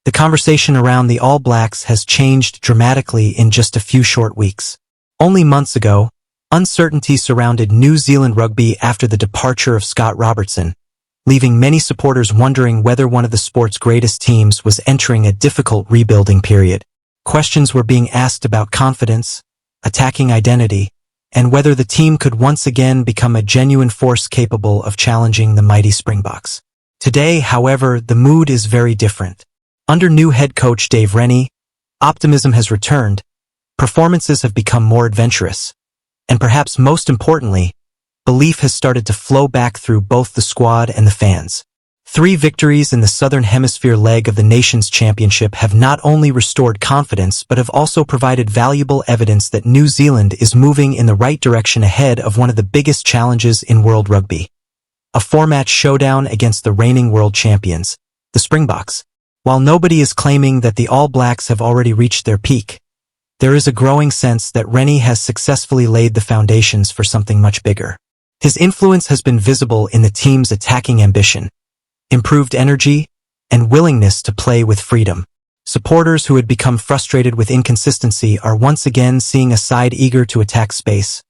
The conversation around the All Blacks has changed dramatically in just a few short weeks. Only months ago, uncertainty surrounded New Zealand rugby after the departure of Scott Robertson, leaving many supporters wondering whether one of the sport's greatest teams was entering a difficult rebuilding period. Questions were being asked about confidence, attacking identity, and whether the team could once again become a genuine force capable of challenging the mighty Springboks. Today, however, the mood is very different. Under new head coach Dave Rennie, optimism has returned, performances have become more adventurous, and perhaps most importantly, belief has started to flow back through both the squad and the fans. 3 victories in the Southern Hemisphere leg of the Nations Championship have not only restored confidence but have also provided valuable evidence that New Zealand is moving in the right direction ahead of one of the biggest challenges in world rugby. A 4-match showdown against the reigning world champions, the Springboks. While nobody is claiming that the All Blacks have already reached their peak, there is a growing sense that Rennie has successfully laid the foundations for something much bigger. His influence has been visible in the team's attacking ambition, improved energy, and willingness to play with freedom. Supporters who had become frustrated with inconsistency are once again seeing a side eager to attack space,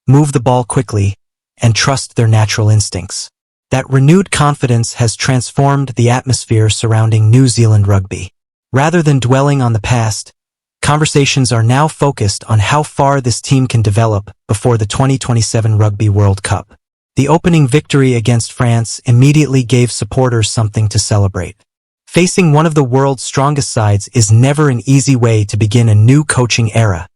move the ball quickly, and trust their natural instincts. That renewed confidence has transformed the atmosphere surrounding New Zealand rugby. Rather than dwelling on the past, conversations are now focused on how far this team can develop before the 2027 Rugby World Cup. The opening victory against France immediately gave supporters something to celebrate. Facing one of the world's strongest sides is never an easy way to begin a new coaching era.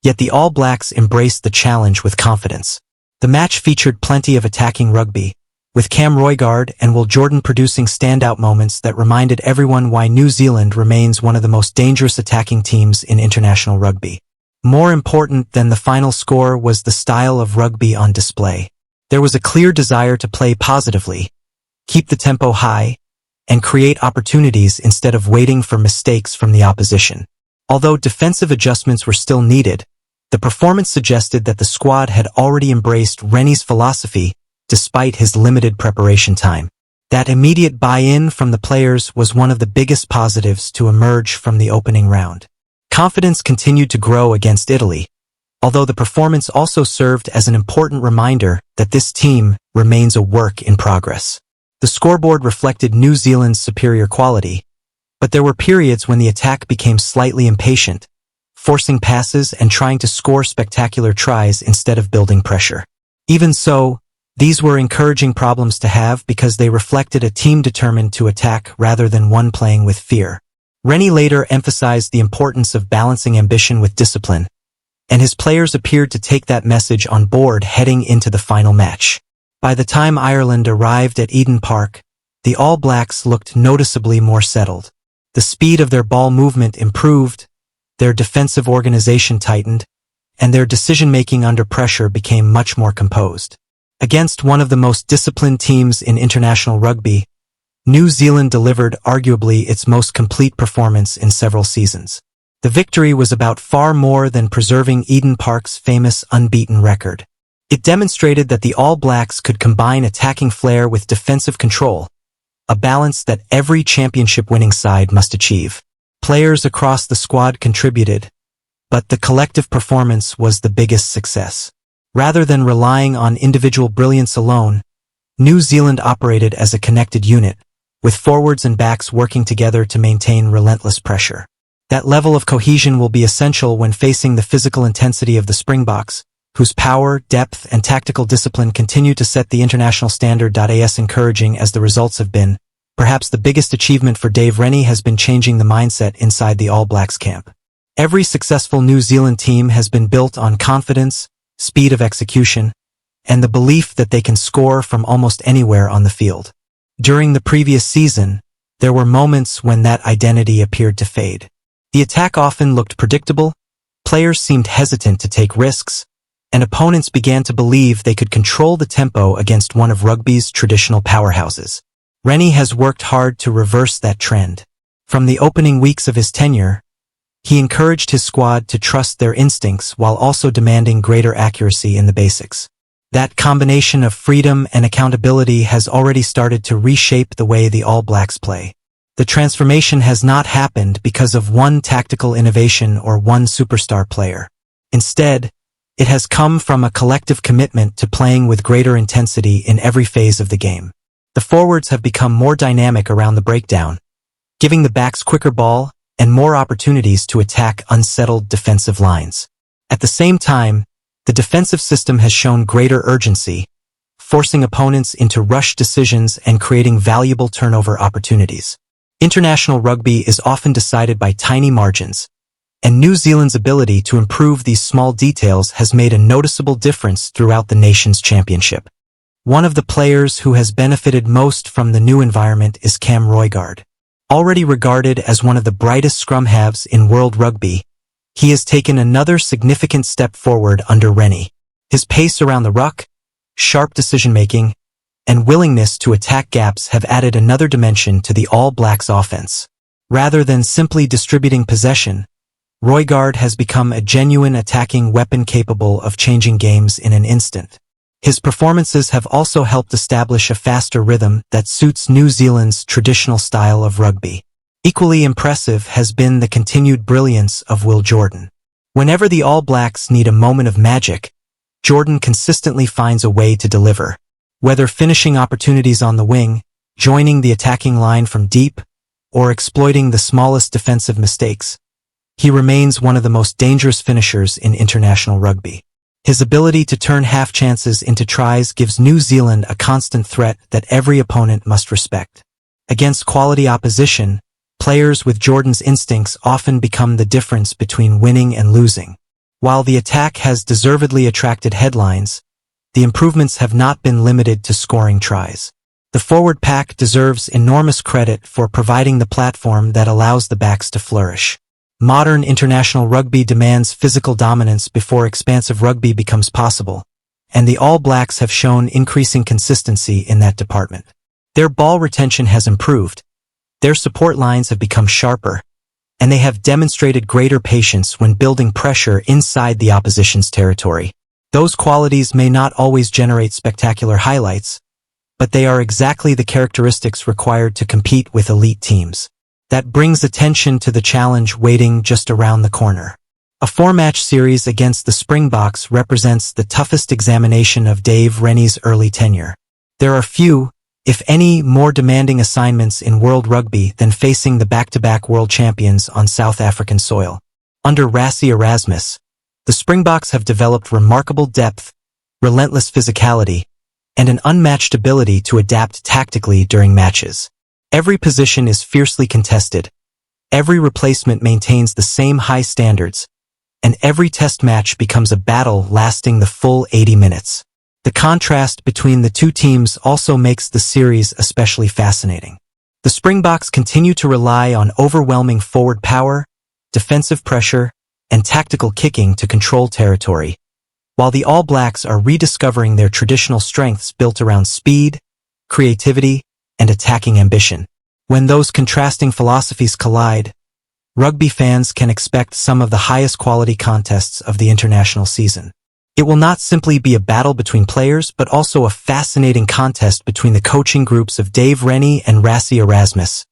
Yet the All Blacks embraced the challenge with confidence. The match featured plenty of attacking rugby, with Cam Roigard and Will Jordan producing standout moments that reminded everyone why New Zealand remains one of the most dangerous attacking teams in international rugby. More important than the final score was the style of rugby on display. There was a clear desire to play positively, keep the tempo high, and create opportunities instead of waiting for mistakes from the opposition. Although defensive adjustments were still needed, the performance suggested that the squad had already embraced Rennie's philosophy despite his limited preparation time. That immediate buy-in from the players was one of the biggest positives to emerge from the opening round. Confidence continued to grow against Italy, although the performance also served as an important reminder that this team remains a work in progress. The scoreboard reflected New Zealand's superior quality, but there were periods when the attack became slightly impatient, forcing passes and trying to score spectacular tries instead of building pressure. Even so, these were encouraging problems to have because they reflected a team determined to attack rather than one playing with fear. Rennie later emphasized the importance of balancing ambition with discipline, and his players appeared to take that message on board heading into the final match. By the time Ireland arrived at Eden Park, the All Blacks looked noticeably more settled. The speed of their ball movement improved, their defensive organization tightened, and their decision-making under pressure became much more composed. Against one of the most disciplined teams in international rugby, New Zealand delivered arguably its most complete performance in several seasons. The victory was about far more than preserving Eden Park's famous unbeaten record. It demonstrated that the All Blacks could combine attacking flair with defensive control, a balance that every championship-winning side must achieve. Players across the squad contributed, but the collective performance was the biggest success. Rather than relying on individual brilliance alone, New Zealand operated as a connected unit, with forwards and backs working together to maintain relentless pressure. That level of cohesion will be essential when facing the physical intensity of the Springboks, whose power, depth, and tactical discipline continue to set the international standard. As encouraging as the results have been, perhaps the biggest achievement for Dave Rennie has been changing the mindset inside the All Blacks camp. Every successful New Zealand team has been built on confidence, speed of execution, and the belief that they can score from almost anywhere on the field. During the previous season, there were moments when that identity appeared to fade. The attack often looked predictable, players seemed hesitant to take risks, and opponents began to believe they could control the tempo against one of rugby's traditional powerhouses. Rennie has worked hard to reverse that trend. From the opening weeks of his tenure, he encouraged his squad to trust their instincts while also demanding greater accuracy in the basics. That combination of freedom and accountability has already started to reshape the way the All Blacks play. The transformation has not happened because of one tactical innovation or one superstar player. Instead, it has come from a collective commitment to playing with greater intensity in every phase of the game. The forwards have become more dynamic around the breakdown, giving the backs quicker ball and more opportunities to attack unsettled defensive lines. At the same time, the defensive system has shown greater urgency, forcing opponents into rush decisions and creating valuable turnover opportunities. International rugby is often decided by tiny margins, and New Zealand's ability to improve these small details has made a noticeable difference throughout the nation's championship. One of the players who has benefited most from the new environment is Roigard. Already regarded as one of the brightest scrum halves in world rugby, he has taken another significant step forward under Rennie. His pace around the ruck, sharp decision-making, and willingness to attack gaps have added another dimension to the All Blacks offense. Rather than simply distributing possession, Roigard has become a genuine attacking weapon capable of changing games in an instant. His performances have also helped establish a faster rhythm that suits New Zealand's traditional style of rugby. Equally impressive has been the continued brilliance of Will Jordan. Whenever the All Blacks need a moment of magic, Jordan consistently finds a way to deliver. Whether finishing opportunities on the wing, joining the attacking line from deep, or exploiting the smallest defensive mistakes, he remains one of the most dangerous finishers in international rugby. His ability to turn half chances into tries gives New Zealand a constant threat that every opponent must respect. Against quality opposition, players with Jordan's instincts often become the difference between winning and losing. While the attack has deservedly attracted headlines, the improvements have not been limited to scoring tries. The forward pack deserves enormous credit for providing the platform that allows the backs to flourish. Modern international rugby demands physical dominance before expansive rugby becomes possible, and the All Blacks have shown increasing consistency in that department. Their ball retention has improved, their support lines have become sharper, and they have demonstrated greater patience when building pressure inside the opposition's territory. Those qualities may not always generate spectacular highlights, but they are exactly the characteristics required to compete with elite teams. That brings attention to the challenge waiting just around the corner. A 4-match series against the Springboks represents the toughest examination of Dave Rennie's early tenure. There are few, if any, more demanding assignments in world rugby than facing the back-to-back world champions on South African soil. Under Rassie Erasmus, the Springboks have developed remarkable depth, relentless physicality, and an unmatched ability to adapt tactically during matches. Every position is fiercely contested, every replacement maintains the same high standards, and every test match becomes a battle lasting the full 80 minutes. The contrast between the two teams also makes the series especially fascinating. The Springboks continue to rely on overwhelming forward power, defensive pressure, and tactical kicking to control territory, while the All Blacks are rediscovering their traditional strengths built around speed, creativity, and attacking ambition. When those contrasting philosophies collide, rugby fans can expect some of the highest quality contests of the international season. It will not simply be a battle between players, but also a fascinating contest between the coaching groups of Dave Rennie and Rassie Erasmus,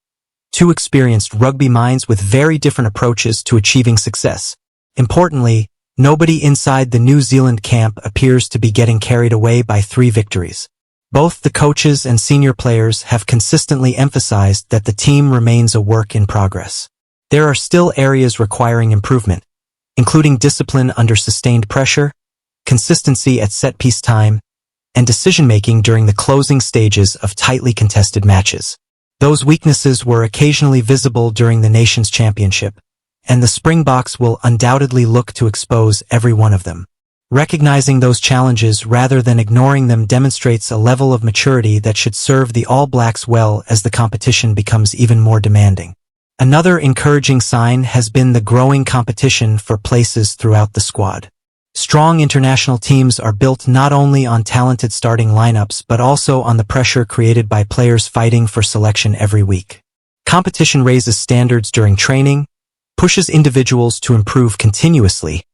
two experienced rugby minds with very different approaches to achieving success. Importantly, nobody inside the New Zealand camp appears to be getting carried away by 3 victories. Both the coaches and senior players have consistently emphasized that the team remains a work in progress. There are still areas requiring improvement, including discipline under sustained pressure, consistency at set-piece time, and decision-making during the closing stages of tightly contested matches. Those weaknesses were occasionally visible during the nation's championship, and the Springboks will undoubtedly look to expose every one of them. Recognizing those challenges rather than ignoring them demonstrates a level of maturity that should serve the All Blacks well as the competition becomes even more demanding. Another encouraging sign has been the growing competition for places throughout the squad. Strong international teams are built not only on talented starting lineups but also on the pressure created by players fighting for selection every week. Competition raises standards during training, pushes individuals to improve continuously,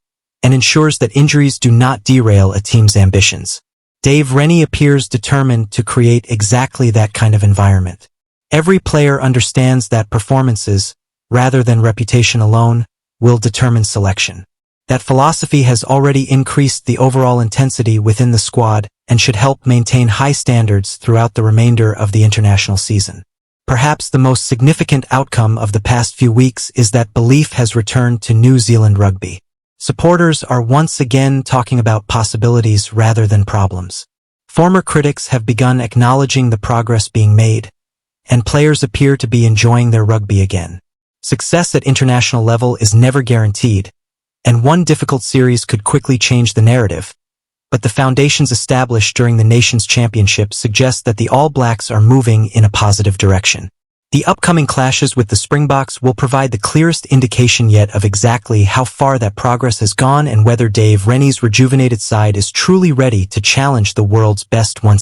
and ensures that injuries do not derail a team's ambitions. Dave Rennie appears determined to create exactly that kind of environment. Every player understands that performances, rather than reputation alone, will determine selection. That philosophy has already increased the overall intensity within the squad and should help maintain high standards throughout the remainder of the international season. Perhaps the most significant outcome of the past few weeks is that belief has returned to New Zealand rugby. Supporters are once again talking about possibilities rather than problems. Former critics have begun acknowledging the progress being made, and players appear to be enjoying their rugby again. Success at international level is never guaranteed, and one difficult series could quickly change the narrative. But the foundations established during the Nations Championship suggest that the All Blacks are moving in a positive direction. The upcoming clashes with the Springboks will provide the clearest indication yet of exactly how far that progress has gone and whether Dave Rennie's rejuvenated side is truly ready to challenge the world's best once